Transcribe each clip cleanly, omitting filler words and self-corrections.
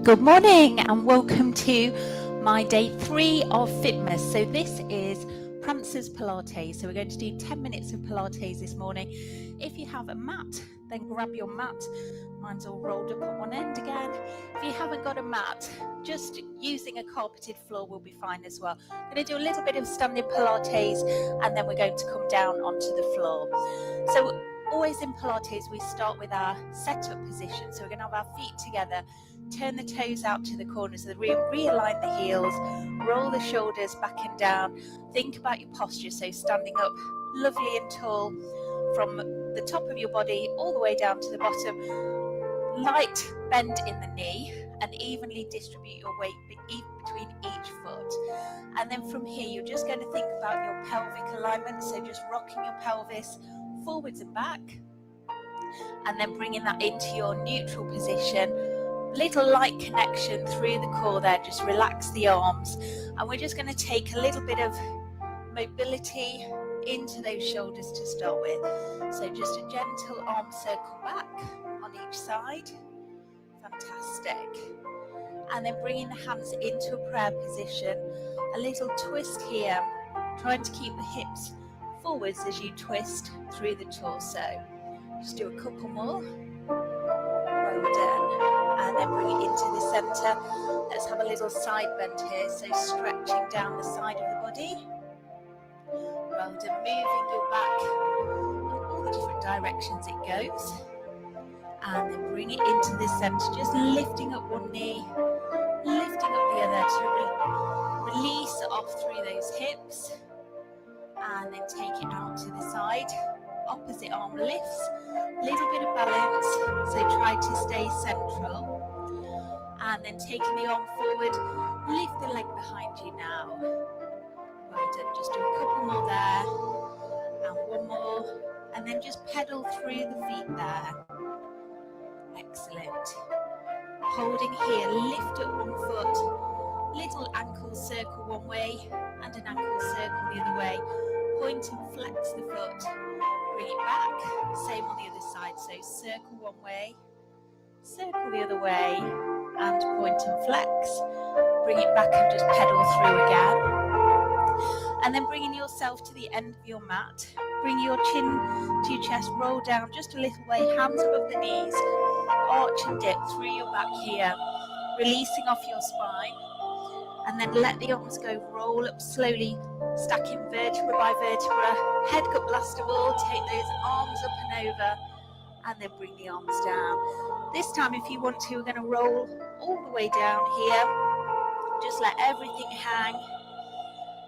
Good morning and welcome to my day 3 of Fitmas. So this is Prancer's Pilates. So we're going to do 10 minutes of Pilates this morning. If you have a mat, then grab your mat. Mine's all rolled up on one end again. If you haven't got a mat, just using a carpeted floor will be fine as well. I'm going to do a little bit of standing Pilates and then we're going to come down onto the floor. So always in Pilates we start with our setup position. So we're going to have our feet together, turn the toes out to the corners of the room, realign the heels, roll the shoulders back and down. Think about your posture, so standing up lovely and tall from the top of your body all the way down to the bottom. Light bend in the knee and evenly distribute your weight between each foot. And then from here you're just going to think about your pelvic alignment, so just rocking your pelvis forwards and back and then bringing that into your neutral position. Little light connection through the core there, just relax the arms, and we're just going to take a little bit of mobility into those shoulders to start with. So just a gentle arm circle back on each side. Fantastic. And then bringing the hands into a prayer position, a little twist here, trying to keep the hips forwards as you twist through the torso. Just do a couple more. Well done. And then bring it into the center. Let's have a little side bend here, so stretching down the side of the body. Well done, moving your back in all the different directions it goes. And then bring it into the center, just lifting up one knee, lifting up the other to release off through those hips. And then take it out to the side. Opposite arm lifts, little bit of balance, so try to stay central. And then taking the arm forward, lift the leg behind you now. Well done, just do a couple more there, and one more, and then just pedal through the feet there. Excellent. Holding here, lift up one foot, little ankle circle one way, and an ankle circle the other way. Point and flex the foot. Bring it back, same on the other side, so circle one way, circle the other way, and point and flex. Bring it back and just pedal through again. And then bringing yourself to the end of your mat, bring your chin to your chest, roll down just a little way, hands above the knees, arch and dip through your back here, releasing off your spine. And then let the arms go, roll up slowly, stacking vertebra by vertebra, head cup last of all, take those arms up and over, and then bring the arms down. This time, if you want to, we're going to roll all the way down here, just let everything hang,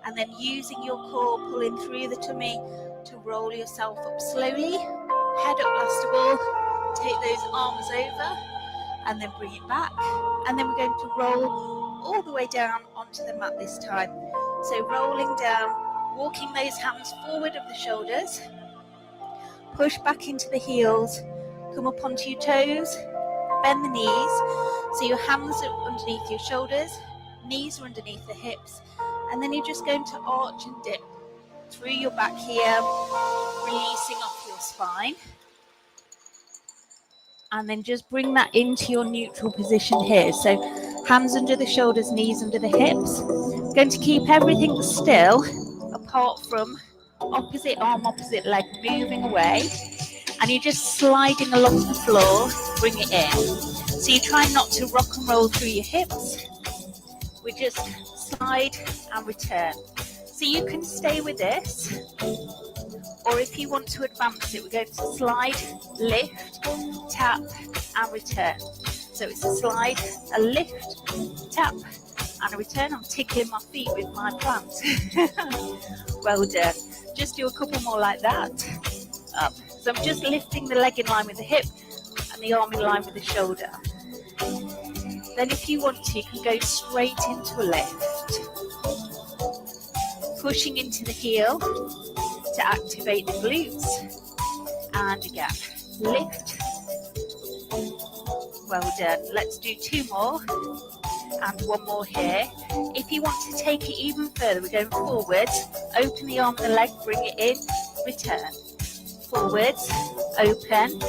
and then using your core, pulling through the tummy to roll yourself up slowly, head up last of all, take those arms over, and then bring it back, and then we're going to roll all the way down onto the mat this time. So rolling down, walking those hands forward of the shoulders, push back into the heels, come up onto your toes, bend the knees, so your hands are underneath your shoulders, knees are underneath the hips, and then you're just going to arch and dip through your back here, releasing off your spine. And then just bring that into your neutral position here. So hands under the shoulders, knees under the hips. Going to keep everything still apart from opposite arm, opposite leg moving away. And you're just sliding along the floor, bring it in. So you're trying not to rock and roll through your hips. We just slide and return. So you can stay with this. Or if you want to advance it, we're going to slide, lift, tap, and return. So it's a slide, a lift, tap, and a return. I'm tickling my feet with my plant. Well done. Just do a couple more like that. Up. So I'm just lifting the leg in line with the hip and the arm in line with the shoulder. Then if you want to, you can go straight into a lift. Pushing into the heel to activate the glutes, and again, lift. Well done. Let's do two more, and one more here. If you want to take it even further, we're going forwards, open the arm and the leg, bring it in, return. Forwards, open,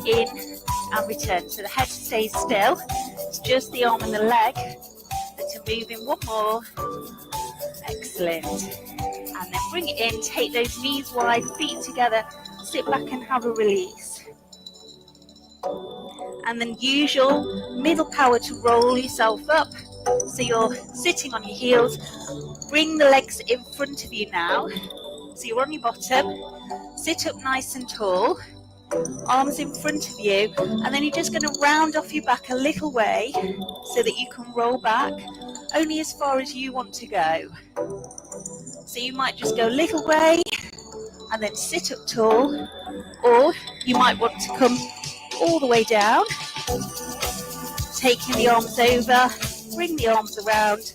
in, and return. So the head stays still, It's just the arm and the leg that are moving. One more. Excellent. And then bring it in, take those knees wide, feet together, sit back and have a release. And then use your middle power to roll yourself up. So you're sitting on your heels. Bring the legs in front of you now. So you're on your bottom. Sit up nice and tall. Arms in front of you. And then you're just going to round off your back a little way so that you can roll back only as far as you want to go. So you might just go a little way and then sit up tall, or you might want to come all the way down, taking the arms over, bring the arms around,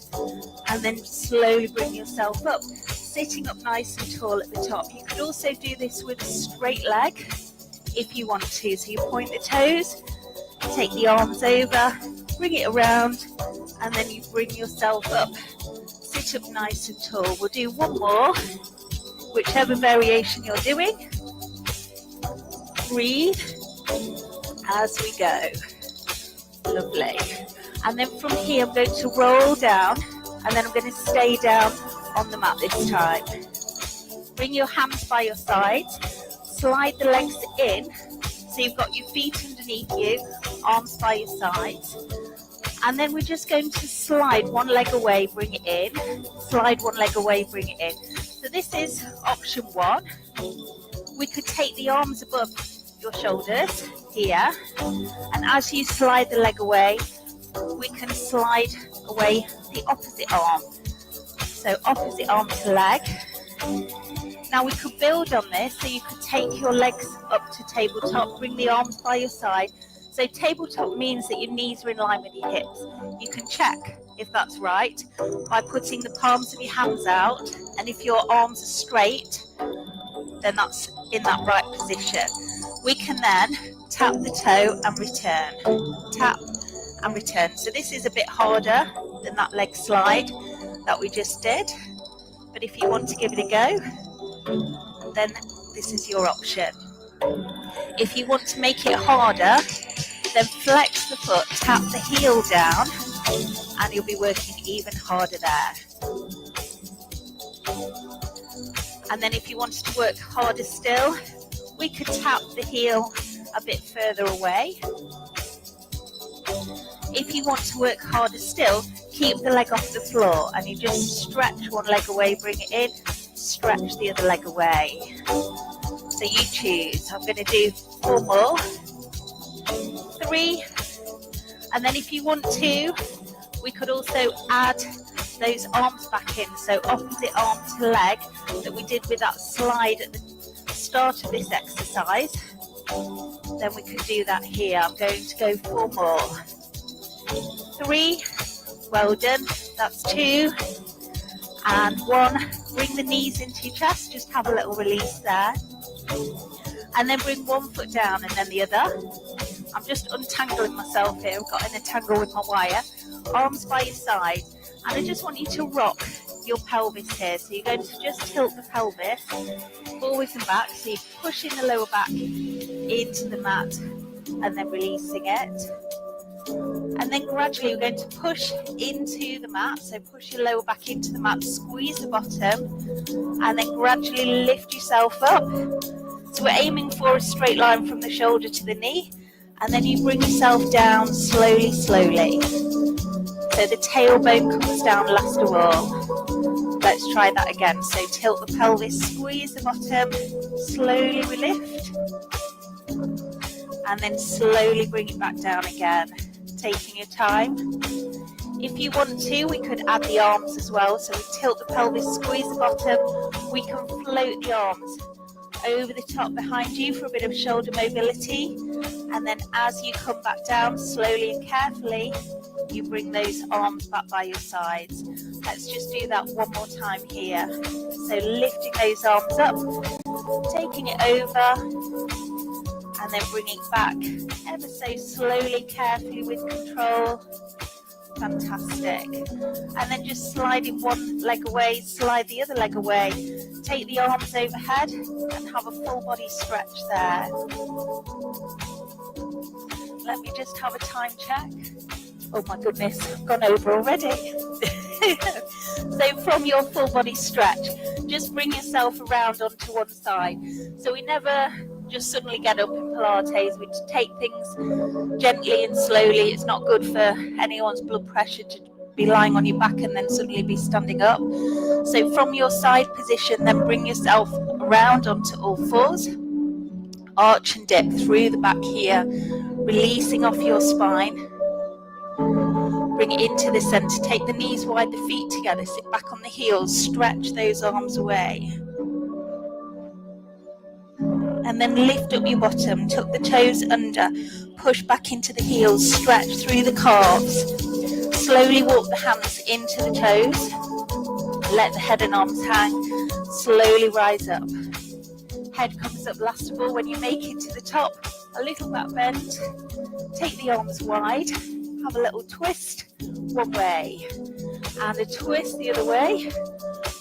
and then slowly bring yourself up, sitting up nice and tall at the top. You could also do this with a straight leg if you want to. So you point the toes, take the arms over, bring it around, and then you bring yourself up. Sit up nice and tall. We'll do one more, whichever variation you're doing. Breathe as we go. Lovely. And then from here, I'm going to roll down, and then I'm going to stay down on the mat this time. Bring your hands by your sides. Slide the legs in. So you've got your feet underneath you, arms by your sides. And then we're just going to slide one leg away, bring it in. Slide one leg away, bring it in. So this is option one. We could take the arms above your shoulders here. And as you slide the leg away, we can slide away the opposite arm. So opposite arm to leg. Now we could build on this. So you could take your legs up to tabletop, bring the arms by your side. So tabletop means that your knees are in line with your hips. You can check if that's right by putting the palms of your hands out, and if your arms are straight, then that's in that right position. We can then tap the toe and return. Tap and return. So this is a bit harder than that leg slide that we just did. But if you want to give it a go, then this is your option. If you want to make it harder, then flex the foot, tap the heel down, and you'll be working even harder there. And then if you wanted to work harder still, we could tap the heel a bit further away. If you want to work harder still, keep the leg off the floor, and you just stretch one leg away, bring it in, stretch the other leg away. So you choose. I'm going to do 4 more. 3, and then if you want to, we could also add those arms back in, so opposite arm to leg that we did with that slide at the start of this exercise. Then we could do that here. I'm going to go 4 more. 3, well done, that's 2, and 1. Bring the knees into your chest, just have a little release there, and then bring one foot down and then the other. I'm just untangling myself here. I've got in a tangle with my wire. Arms by your side. And I just want you to rock your pelvis here. So you're going to just tilt the pelvis forwards and back. So you're pushing the lower back into the mat and then releasing it. And then gradually you're going to push into the mat. So push your lower back into the mat. Squeeze the bottom. And then gradually lift yourself up. So we're aiming for a straight line from the shoulder to the knee. And then you bring yourself down slowly, slowly. So the tailbone comes down last of all. Let's try that again. So tilt the pelvis, squeeze the bottom, slowly we lift. And then slowly bring it back down again, taking your time. If you want to, we could add the arms as well. So we tilt the pelvis, squeeze the bottom. We can float the arms over the top behind you for a bit of shoulder mobility, and then as you come back down slowly and carefully, you bring those arms back by your sides. Let's just do that one more time here. So lifting those arms up, taking it over, and then bringing it back ever so slowly, carefully with control. Fantastic. And then just sliding one leg away, slide the other leg away, take the arms overhead and have a full body stretch there. Let me just have a time check. Oh my goodness, I've gone over already. So from your full body stretch, just bring yourself around onto one side. So we never just suddenly get up in Pilates. We take things gently and slowly. It's not good for anyone's blood pressure to be lying on your back and then suddenly be standing up. So from your side position, then bring yourself around onto all fours. Arch and dip through the back here, releasing off your spine. Bring it into the center. Take the knees wide, the feet together. Sit back on the heels. Stretch those arms away. And then lift up your bottom. Tuck the toes under. Push back into the heels. Stretch through the calves. Slowly walk the hands into the toes. Let the head and arms hang. Slowly rise up. Head comes up last of all. When you make it to the top, a little back bend. Take the arms wide. Have a little twist one way and a twist the other way.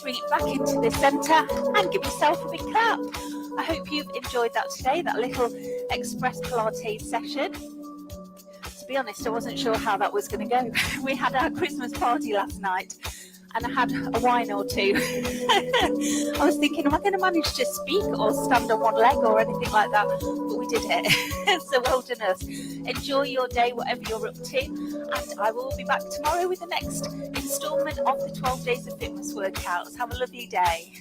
Bring it back into the center and give yourself a big clap. I hope you've enjoyed that today, that little express Pilates session. To be honest, I wasn't sure how that was going to go. We had our Christmas party last night and I had a wine or two. I was thinking, am I going to manage to speak or stand on one leg or anything like that? But we did it. So well done us. Enjoy your day, whatever you're up to. And I will be back tomorrow with the next instalment of the 12 Days of Fitmas workouts. Have a lovely day.